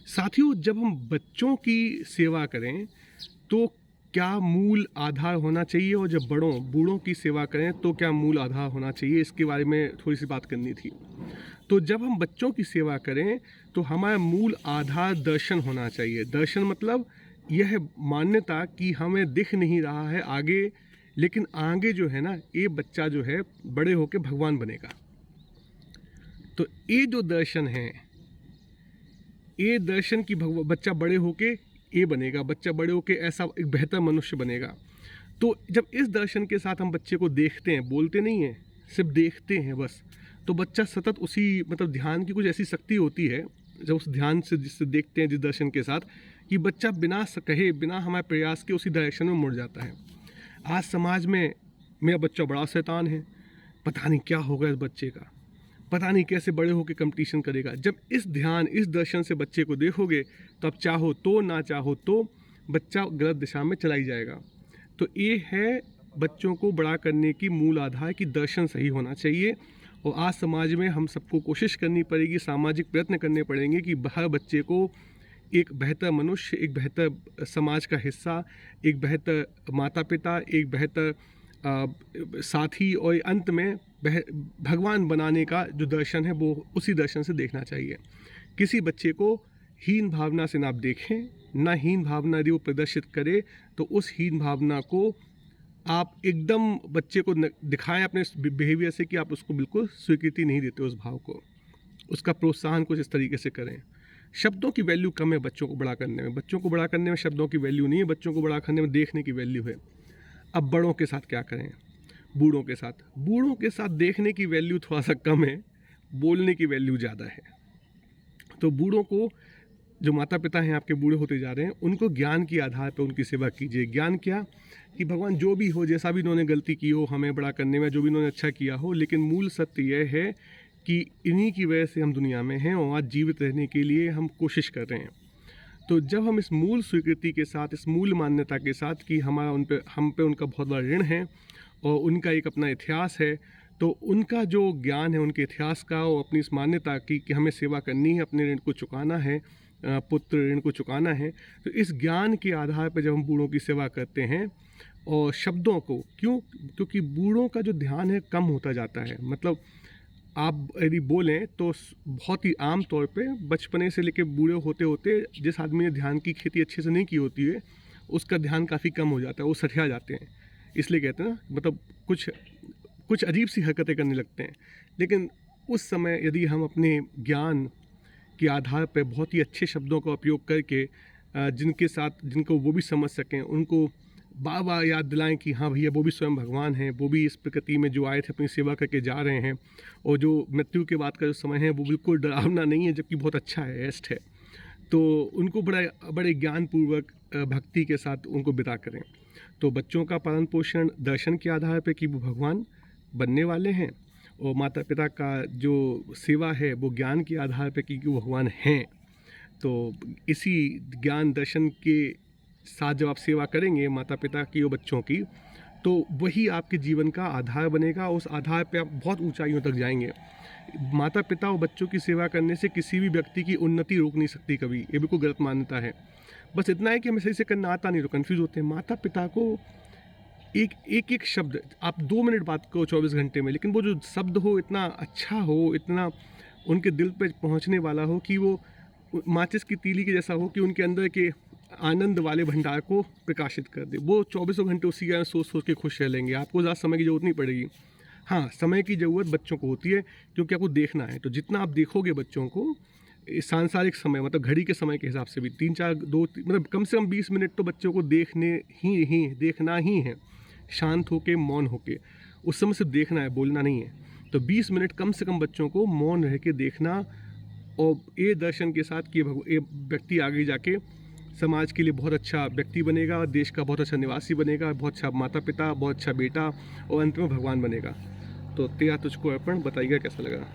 साथियों, जब हम बच्चों की सेवा करें तो क्या मूल आधार होना चाहिए, और जब बूढ़ों की सेवा करें तो क्या मूल आधार होना चाहिए, इसके बारे में थोड़ी सी बात करनी थी। तो जब हम बच्चों की सेवा करें तो हमारा मूल आधार दर्शन होना चाहिए। दर्शन मतलब यह मान्यता कि हमें दिख नहीं रहा है आगे, लेकिन आगे जो है ना, ये बच्चा जो है बड़े होकर भगवान बनेगा। तो ये जो दर्शन है, ये दर्शन की बच्चा बड़े होके ये बनेगा, बच्चा बड़े होके ऐसा एक बेहतर मनुष्य बनेगा। तो जब इस दर्शन के साथ हम बच्चे को देखते हैं, बोलते नहीं हैं, सिर्फ देखते हैं बस, तो बच्चा सतत उसी मतलब ध्यान की कुछ ऐसी शक्ति होती है जब उस ध्यान से जिससे देखते हैं, जिस दर्शन के साथ, कि बच्चा बिना कहे, बिना हमारे प्रयास के उसी डायरेक्शन में मुड़ जाता है। आज समाज में मेरा बच्चा बड़ा शैतान है, पता नहीं क्या होगा इस बच्चे का, पता नहीं कैसे बड़े होकर कंपटीशन करेगा। जब इस ध्यान, इस दर्शन से बच्चे को देखोगे तो अब चाहो तो ना चाहो तो बच्चा गलत दिशा में चला ही जाएगा। तो ये है बच्चों को बड़ा करने की मूल आधार कि दर्शन सही होना चाहिए। और आज समाज में हम सबको कोशिश करनी पड़ेगी, सामाजिक प्रयत्न करने पड़ेंगे कि हर बच्चे को एक बेहतर मनुष्य, एक बेहतर समाज का हिस्सा, एक बेहतर माता पिता, एक बेहतर साथी, और अंत में भगवान बनाने का जो दर्शन है वो उसी दर्शन से देखना चाहिए। किसी बच्चे को हीन भावना से ना आप देखें, ना हीन भावना यदि वो प्रदर्शित करे तो उस हीन भावना को आप एकदम बच्चे को दिखाएं अपने बिहेवियर से कि आप उसको बिल्कुल स्वीकृति नहीं देते उस भाव को, उसका प्रोत्साहन कुछ इस तरीके से करें। शब्दों की वैल्यू कम है बच्चों को बड़ा करने में, बच्चों को बड़ा करने में शब्दों की वैल्यू नहीं है, बच्चों को बड़ा करने में देखने की वैल्यू है। अब बड़ों के साथ क्या करें, बूढ़ों के साथ देखने की वैल्यू थोड़ा सा कम है, बोलने की वैल्यू ज़्यादा है। तो बूढ़ों को, जो माता पिता हैं आपके बूढ़े होते जा रहे हैं, उनको ज्ञान के आधार पर उनकी सेवा कीजिए। ज्ञान क्या, कि भगवान जो भी हो, जैसा भी इन्होंने गलती की हो हमें बड़ा करने में, जो भी इन्होंने अच्छा किया हो, लेकिन मूल सत्य यह है कि इन्हीं की वजह से हम दुनिया में हैं और आज जीवित रहने के लिए हम कोशिश कर रहे हैं। तो जब हम इस मूल स्वीकृति के साथ, इस मूल मान्यता के साथ कि हमारा हम पे उनका बहुत बड़ा ऋण है और उनका एक अपना इतिहास है, तो उनका जो ज्ञान है, उनके इतिहास का और अपनी इस मान्यता की कि हमें सेवा करनी है, अपने ऋण को चुकाना है, पुत्र ऋण को चुकाना है, तो इस ज्ञान के आधार पर जब हम बूढ़ों की सेवा करते हैं और शब्दों को, क्योंकि बूढ़ों का जो ध्यान है कम होता जाता है। मतलब आप यदि बोलें तो बहुत ही आम तौर पे बचपने से लेकर बूढ़े होते होते जिस आदमी ने ध्यान की खेती अच्छे से नहीं की होती है उसका ध्यान काफ़ी कम हो जाता है, वो सठिया जाते हैं। इसलिए कहते हैं ना, मतलब कुछ अजीब सी हरकतें करने लगते हैं। लेकिन उस समय यदि हम अपने ज्ञान के आधार पर बहुत ही अच्छे शब्दों का उपयोग करके जिनको वो भी समझ सकें, उनको बार बार याद दिलाएं कि हाँ भैया, वो भी स्वयं भगवान हैं, वो भी इस प्रकृति में जो आए थे अपनी सेवा करके जा रहे हैं, और जो मृत्यु के बाद का जो समय है वो बिल्कुल डरावना नहीं है, जबकि बहुत अच्छा है, एस्ट है। तो उनको बड़े ज्ञानपूर्वक भक्ति के साथ उनको बिता करें। तो बच्चों का पालन पोषण दर्शन के आधार पर कि वो भगवान बनने वाले हैं, और माता पिता का जो सेवा है वो ज्ञान के आधार पर कि वो भगवान हैं। तो इसी ज्ञान दर्शन के साथ जब आप सेवा करेंगे माता पिता की और बच्चों की, तो वही आपके जीवन का आधार बनेगा। उस आधार पे आप बहुत ऊंचाइयों तक जाएंगे। माता पिता और बच्चों की सेवा करने से किसी भी व्यक्ति की उन्नति रोक नहीं सकती कभी, ये बिल्कुल गलत मान्यता है। बस इतना है कि हमें सही से करना आता नहीं तो कन्फ्यूज़ होते हैं। माता पिता को एक शब्द, आप 2 मिनट बात करो 24 घंटे में, लेकिन वो जो शब्द हो इतना अच्छा हो, इतना उनके दिल पर पहुँचने वाला हो कि वो माचिस की तीली के जैसा हो, कि उनके अंदर के आनंद वाले भंडार को प्रकाशित कर दे। वो 24 घंटे उसी का सोच के खुश रह लेंगे, आपको ज़्यादा समय की ज़रूरत नहीं पड़ेगी। हाँ, समय की ज़रूरत बच्चों को होती है क्योंकि आपको देखना है। तो जितना आप देखोगे बच्चों को, सांसारिक समय मतलब घड़ी के समय के हिसाब से भी 3-4-2 मतलब कम से कम 20 मिनट तो बच्चों को देखना ही है, शांत होके, मौन होके। उस समय सिर्फ देखना है, बोलना नहीं है। तो 20 मिनट कम से कम बच्चों को मौन रह के देखना, और ये दर्शन के साथ कि ये व्यक्ति आगे जाके समाज के लिए बहुत अच्छा व्यक्ति बनेगा, देश का बहुत अच्छा निवासी बनेगा, बहुत अच्छा माता पिता, बहुत अच्छा बेटा, और अंत में भगवान बनेगा। तो तेरा तुझको अर्पण, बताइएगा कैसा लगा।